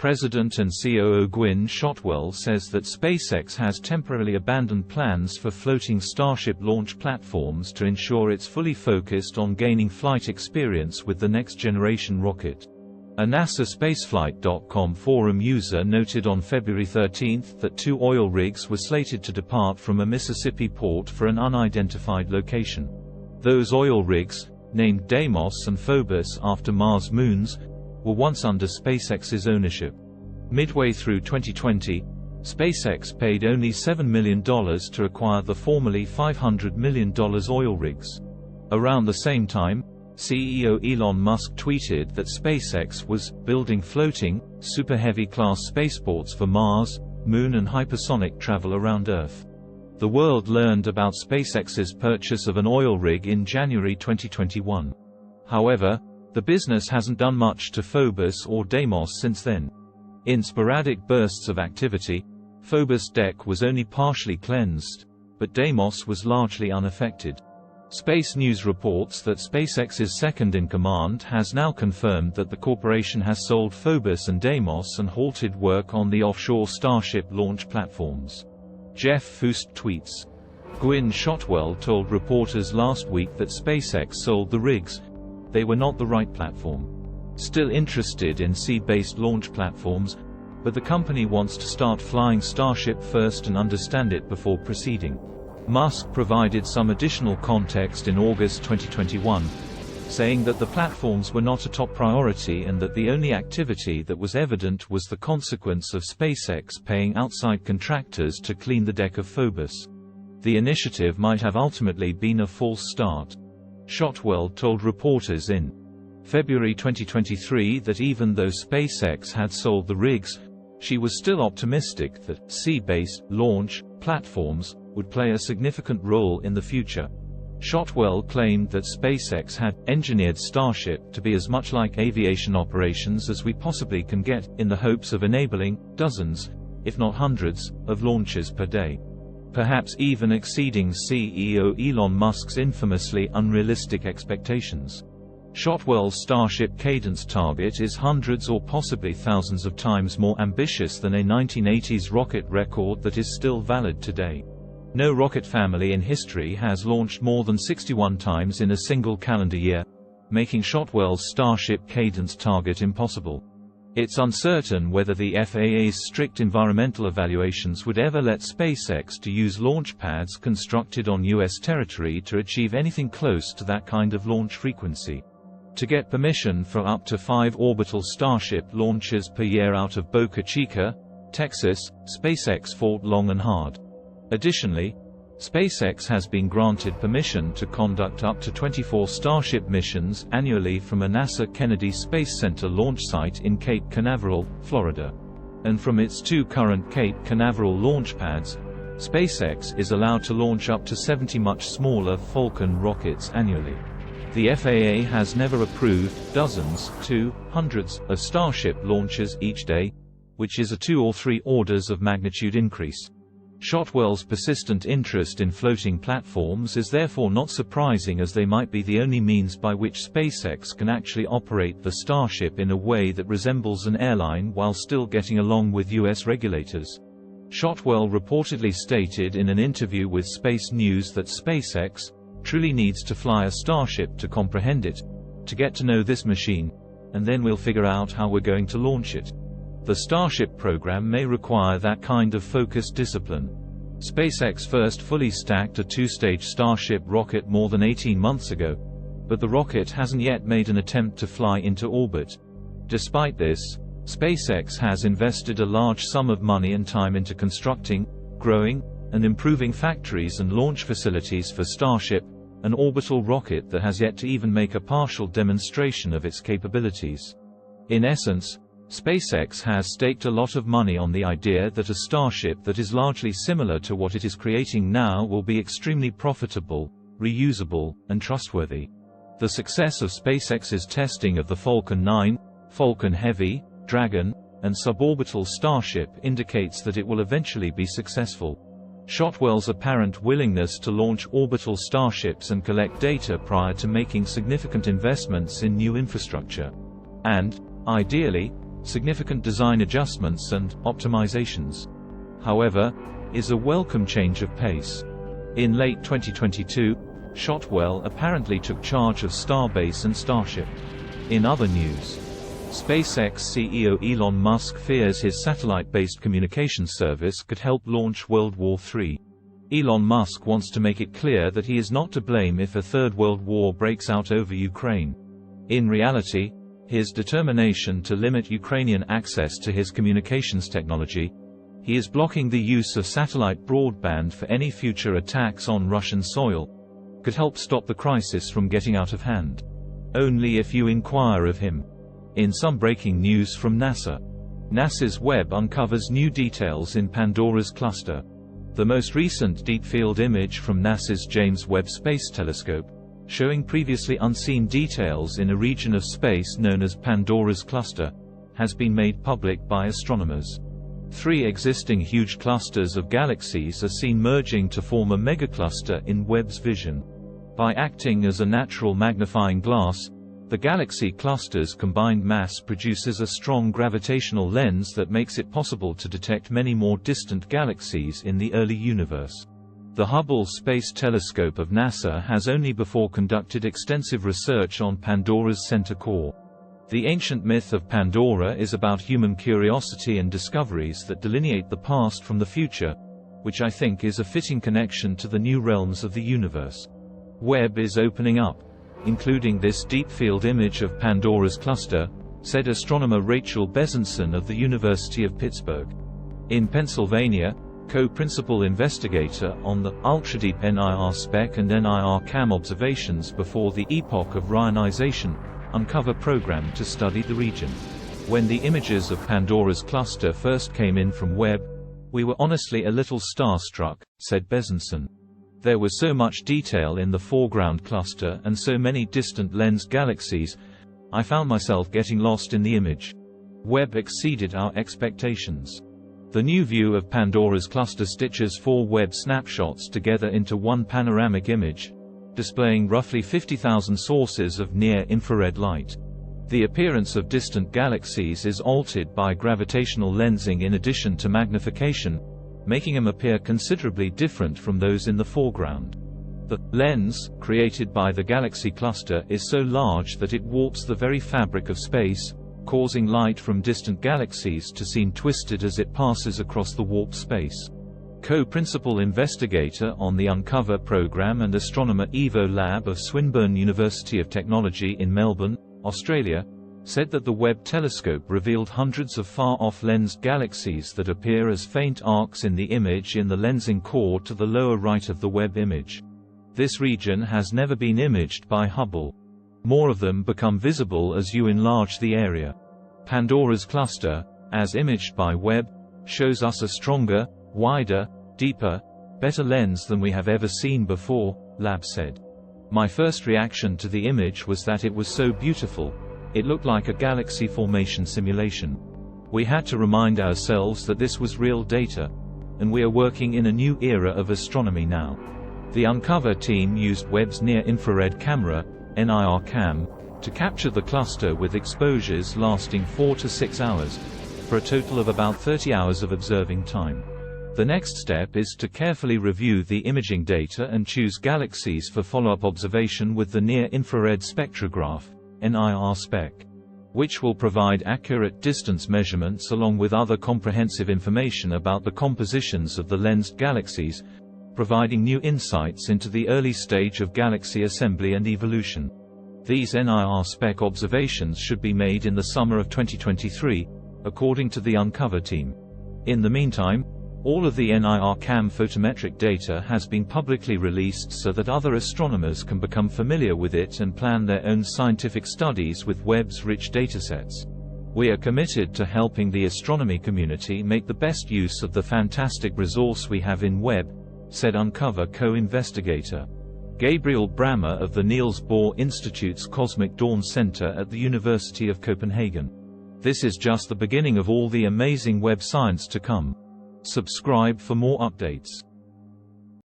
President and COO Gwynne Shotwell says that SpaceX has temporarily abandoned plans for floating Starship launch platforms to ensure it's fully focused on gaining flight experience with the next-generation rocket. A nasaspaceflight.com forum user noted on February 13 that 2 oil rigs were slated to depart from a Mississippi port for an unidentified location. Those oil rigs, named Deimos and Phobos after Mars moons, were once under SpaceX's ownership. Midway through 2020, SpaceX paid only $7 million to acquire the formerly $500 million oil rigs. Around the same time, CEO Elon Musk tweeted that SpaceX was building floating, super heavy-class spaceports for Mars, Moon and hypersonic travel around Earth. The world learned about SpaceX's purchase of an oil rig in January 2021. However, the business hasn't done much to Phobos or Deimos since then. In sporadic bursts of activity, Phobos' deck was only partially cleansed, but Deimos was largely unaffected. Space News reports that SpaceX's second-in-command has now confirmed that the corporation has sold Phobos and Deimos and halted work on the offshore Starship launch platforms. Jeff Fust tweets, Gwynne Shotwell told reporters last week that SpaceX sold the rigs. They were not the right platform. Still interested in sea-based launch platforms, but the company wants to start flying Starship first and understand it before proceeding. Musk provided some additional context in August 2021, saying that the platforms were not a top priority and that the only activity that was evident was the consequence of SpaceX paying outside contractors to clean the deck of Phobos. The initiative might have ultimately been a false start. Shotwell told reporters in February 2023 that even though SpaceX had sold the rigs, she was still optimistic that sea-based launch platforms would play a significant role in the future. Shotwell claimed that SpaceX had engineered Starship to be as much like aviation operations as we possibly can get, in the hopes of enabling dozens, if not hundreds, of launches per day. Perhaps even exceeding CEO Elon Musk's infamously unrealistic expectations. Shotwell's Starship cadence target is hundreds or possibly thousands of times more ambitious than a 1980s rocket record that is still valid today. No rocket family in history has launched more than 61 times in a single calendar year, making Shotwell's Starship cadence target impossible. It's uncertain whether the FAA's strict environmental evaluations would ever let SpaceX to use launch pads constructed on U.S. territory to achieve anything close to that kind of launch frequency. To get permission for up to 5 orbital Starship launches per year out of Boca Chica, Texas, SpaceX fought long and hard. Additionally, SpaceX has been granted permission to conduct up to 24 Starship missions annually from a NASA Kennedy Space Center launch site in Cape Canaveral, Florida. And from its 2 current Cape Canaveral launch pads, SpaceX is allowed to launch up to 70 much smaller Falcon rockets annually. The FAA has never approved dozens to hundreds of Starship launches each day, which is a 2 or 3 orders of magnitude increase. Shotwell's persistent interest in floating platforms is therefore not surprising, as they might be the only means by which SpaceX can actually operate the Starship in a way that resembles an airline while still getting along with U.S. regulators. Shotwell reportedly stated in an interview with Space News that SpaceX truly needs to fly a Starship to comprehend it, to get to know this machine, and then we'll figure out how we're going to launch it. The Starship program may require that kind of focused discipline. SpaceX first fully stacked a 2-stage Starship rocket more than 18 months ago, but the rocket hasn't yet made an attempt to fly into orbit. Despite this, SpaceX has invested a large sum of money and time into constructing, growing, and improving factories and launch facilities for Starship, an orbital rocket that has yet to even make a partial demonstration of its capabilities. In essence, SpaceX has staked a lot of money on the idea that a Starship that is largely similar to what it is creating now will be extremely profitable, reusable, and trustworthy. The success of SpaceX's testing of the Falcon 9, Falcon Heavy, Dragon, and suborbital Starship indicates that it will eventually be successful. Shotwell's apparent willingness to launch orbital Starships and collect data prior to making significant investments in new infrastructure, and, ideally, significant design adjustments and optimizations. However, is a welcome change of pace. In late 2022, Shotwell apparently took charge of Starbase and Starship. In other news, SpaceX CEO Elon Musk fears his satellite-based communication service could help launch World War III. Elon Musk wants to make it clear that he is not to blame if a third world war breaks out over Ukraine. In reality, his determination to limit Ukrainian access to his communications technology, he is blocking the use of satellite broadband for any future attacks on Russian soil, could help stop the crisis from getting out of hand. Only if you inquire of him. In some breaking news from NASA. NASA's Webb uncovers new details in Pandora's cluster. The most recent deep-field image from NASA's James Webb Space Telescope, showing previously unseen details in a region of space known as Pandora's cluster, has been made public by astronomers. 3 existing huge clusters of galaxies are seen merging to form a megacluster in Webb's vision. By acting as a natural magnifying glass, the galaxy cluster's combined mass produces a strong gravitational lens that makes it possible to detect many more distant galaxies in the early universe. The Hubble Space Telescope of NASA has only before conducted extensive research on Pandora's center core. The ancient myth of Pandora is about human curiosity and discoveries that delineate the past from the future, which I think is a fitting connection to the new realms of the universe. Webb is opening up, including this deep-field image of Pandora's cluster, said astronomer Rachel Bezenson of the University of Pittsburgh. In Pennsylvania, co-principal investigator on the ultra-deep NIR-SPEC and NIR-CAM observations before the epoch of Ryanization, uncover program to study the region. When the images of Pandora's cluster first came in from Webb, we were honestly a little starstruck, said Bezenson. There was so much detail in the foreground cluster and so many distant lensed galaxies, I found myself getting lost in the image. Webb exceeded our expectations. The new view of Pandora's cluster stitches 4 Webb snapshots together into one panoramic image, displaying roughly 50,000 sources of near-infrared light. The appearance of distant galaxies is altered by gravitational lensing in addition to magnification, making them appear considerably different from those in the foreground. The lens, created by the galaxy cluster, is so large that it warps the very fabric of space, causing light from distant galaxies to seem twisted as it passes across the warped space. Co-principal investigator on the Uncover program and astronomer Evo Lab of Swinburne University of Technology in Melbourne, Australia, said that the Webb telescope revealed hundreds of far-off lensed galaxies that appear as faint arcs in the image in the lensing core to the lower right of the Webb image. This region has never been imaged by Hubble. More of them become visible as you enlarge the area. Pandora's cluster, as imaged by Webb, shows us a stronger, wider, deeper, better lens than we have ever seen before, Lab said. My first reaction to the image was that it was so beautiful, it looked like a galaxy formation simulation. We had to remind ourselves that this was real data, and we are working in a new era of astronomy now. The Uncover team used Webb's near-infrared camera, NIR-CAM, to capture the cluster with exposures lasting 4 to 6 hours, for a total of about 30 hours of observing time. The next step is to carefully review the imaging data and choose galaxies for follow-up observation with the near-infrared spectrograph, NIR-SPEC, which will provide accurate distance measurements along with other comprehensive information about the compositions of the lensed galaxies, providing new insights into the early stage of galaxy assembly and evolution. These NIR-SPEC observations should be made in the summer of 2023, according to the Uncover team. In the meantime, all of the NIR-CAM photometric data has been publicly released so that other astronomers can become familiar with it and plan their own scientific studies with Webb's rich datasets. We are committed to helping the astronomy community make the best use of the fantastic resource we have in Webb, said Uncover co-investigator Gabriel Brammer of the Niels Bohr Institute's Cosmic Dawn Center at the University of Copenhagen. This is just the beginning of all the amazing Webb science to come. Subscribe for more updates.